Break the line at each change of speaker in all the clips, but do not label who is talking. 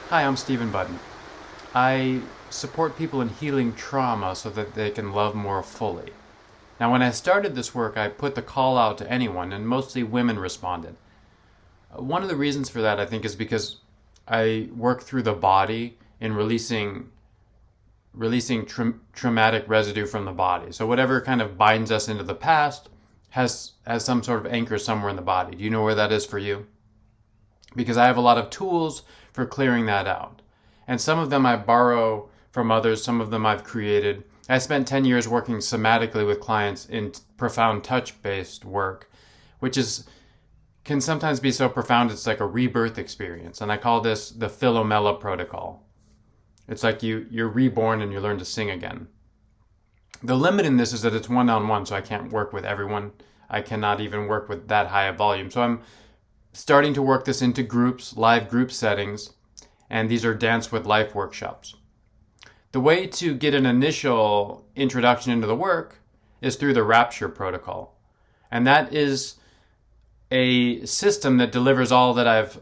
Hi, I'm Stephen Button. I support people in healing trauma so that they can love more fully. Now, when I started this work, I put the call out to anyone, and mostly women responded. One of the reasons for that, I think, is because I work through the body in releasing traumatic residue from the body. So whatever kind of binds us into the past has some sort of anchor somewhere in the body. Do you know where that is for you? Because I have a lot of tools for clearing that out. And some of them I borrow from others, some of them I've created. I spent 10 years working somatically with clients in profound touch-based work, which is can sometimes be so profound it's like a rebirth experience. And I call this the Philomela Protocol. It's like you're reborn and you learn to sing again. The limit in this is that it's one-on-one, so I can't work with everyone. I cannot even work with that high a volume. So I'm starting to work this into groups, live group settings, and these are Dance with Life workshops. The way to get an initial introduction into the work is through the Rapture Protocol. And that is a system that delivers all that I've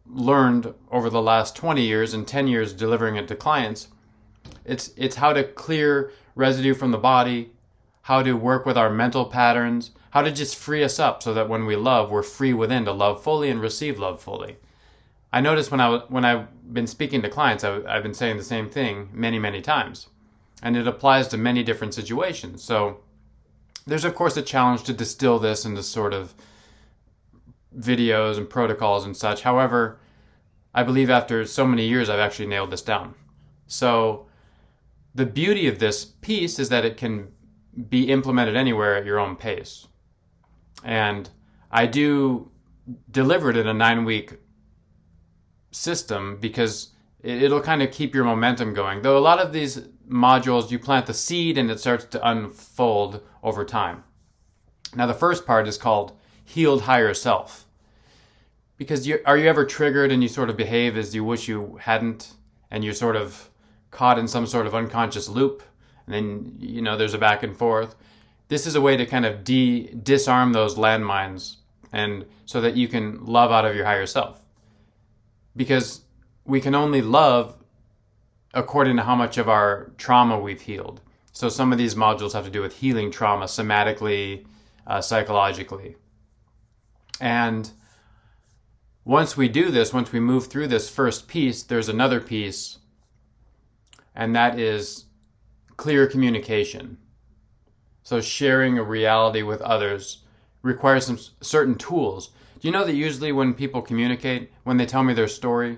learned over the last 20 years and 10 years delivering it to clients. It's how to clear residue from the body, how to work with our mental patterns, how to just free us up so that when we love, we're free within to love fully and receive love fully. I noticed when I've been speaking to clients, I've been saying the same thing many, many times. And it applies to many different situations. So there's, of course, a challenge to distill this into sort of videos and protocols and such. However, I believe after so many years, I've actually nailed this down. So the beauty of this piece is that it can be implemented anywhere at your own pace. And I do deliver it in a 9-week system because it'll kind of keep your momentum going. Though a lot of these modules, you plant the seed and it starts to unfold over time. Now, the first part is called Healed Higher Self. Because are you ever triggered and you sort of behave as you wish you hadn't, and you're sort of caught in some sort of unconscious loop, and then, there's a back and forth. This is a way to kind of disarm those landmines, and so that you can love out of your higher self. Because we can only love according to how much of our trauma we've healed. So some of these modules have to do with healing trauma somatically, psychologically. And once we do this, once we move through this first piece, there's another piece, and that is clear communication. So sharing a reality with others requires some certain tools. Do you know that usually when people communicate, when they tell me their story,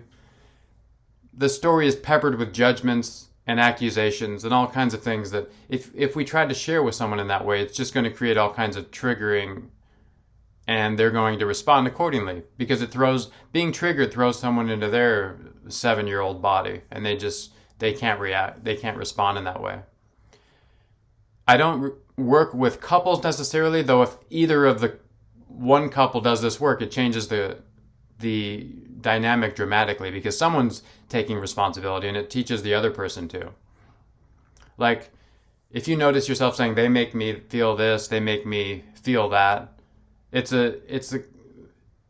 the story is peppered with judgments and accusations and all kinds of things that if we try to share with someone in that way, it's just going to create all kinds of triggering, and they're going to respond accordingly because being triggered throws someone into their 7-year-old body, and they can't react, they can't respond in that way. I don't work with couples necessarily, though if either of the one couple does this work, it changes the dynamic dramatically because someone's taking responsibility and it teaches the other person to. Like, if you notice yourself saying, they make me feel this, they make me feel that, it's a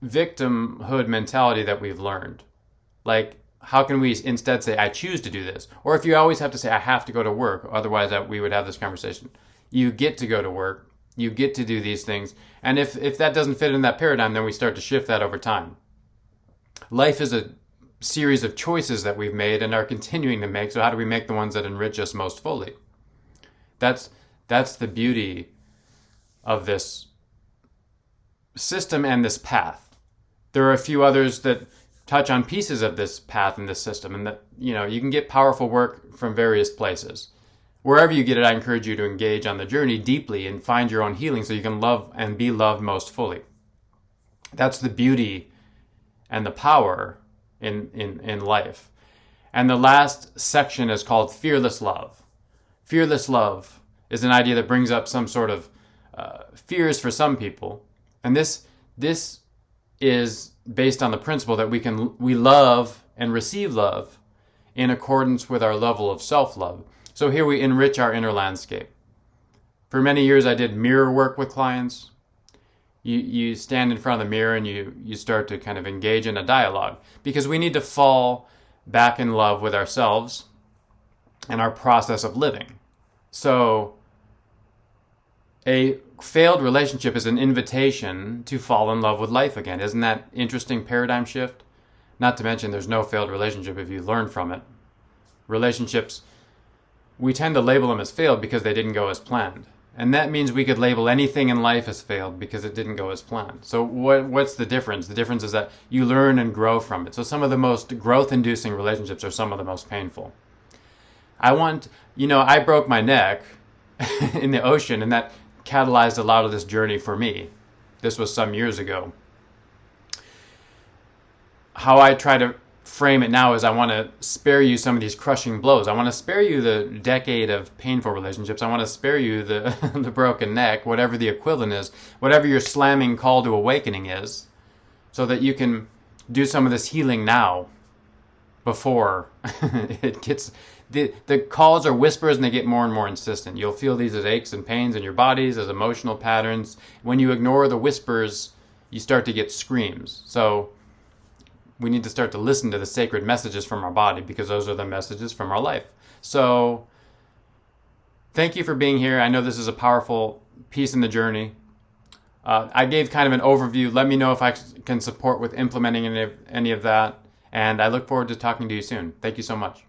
victimhood mentality that we've learned. Like, how can we instead say, I choose to do this? Or if you always have to say, I have to go to work, otherwise we would have this conversation. You get to go to work. You get to do these things. And if that doesn't fit in that paradigm, then we start to shift that over time. Life is a series of choices that we've made and are continuing to make. So how do we make the ones that enrich us most fully? That's the beauty of this system and this path. There are a few others that touch on pieces of this path and this system, and that you can get powerful work from various places. Wherever you get it, I encourage you to engage on the journey deeply and find your own healing so you can love and be loved most fully. That's the beauty and the power in life. And the last section is called Fearless Love. Fearless love is an idea that brings up some sort of fears for some people. And this is based on the principle that we love and receive love in accordance with our level of self-love. So here we enrich our inner landscape. For many years, I did mirror work with clients. You stand in front of the mirror and you start to kind of engage in a dialogue, because we need to fall back in love with ourselves and our process of living. So a failed relationship is an invitation to fall in love with life again. Isn't that interesting paradigm shift? Not to mention there's no failed relationship if you learn from it. Relationships, we tend to label them as failed because they didn't go as planned. And that means we could label anything in life as failed because it didn't go as planned. So what's the difference? The difference is that you learn and grow from it. So some of the most growth-inducing relationships are some of the most painful. I broke my neck in the ocean, and that catalyzed a lot of this journey for me. This was some years ago. How I try to frame it now is I want to spare you some of these crushing blows. I want to spare you the decade of painful relationships. I want to spare you the the broken neck, whatever the equivalent is, whatever your slamming call to awakening is, so that you can do some of this healing now before it gets... The calls are whispers and they get more and more insistent. You'll feel these as aches and pains in your bodies, as emotional patterns. When you ignore the whispers, you start to get screams. So we need to start to listen to the sacred messages from our body because those are the messages from our life. So thank you for being here. I know this is a powerful piece in the journey. I gave kind of an overview. Let me know if I can support with implementing any of that. And I look forward to talking to you soon. Thank you so much.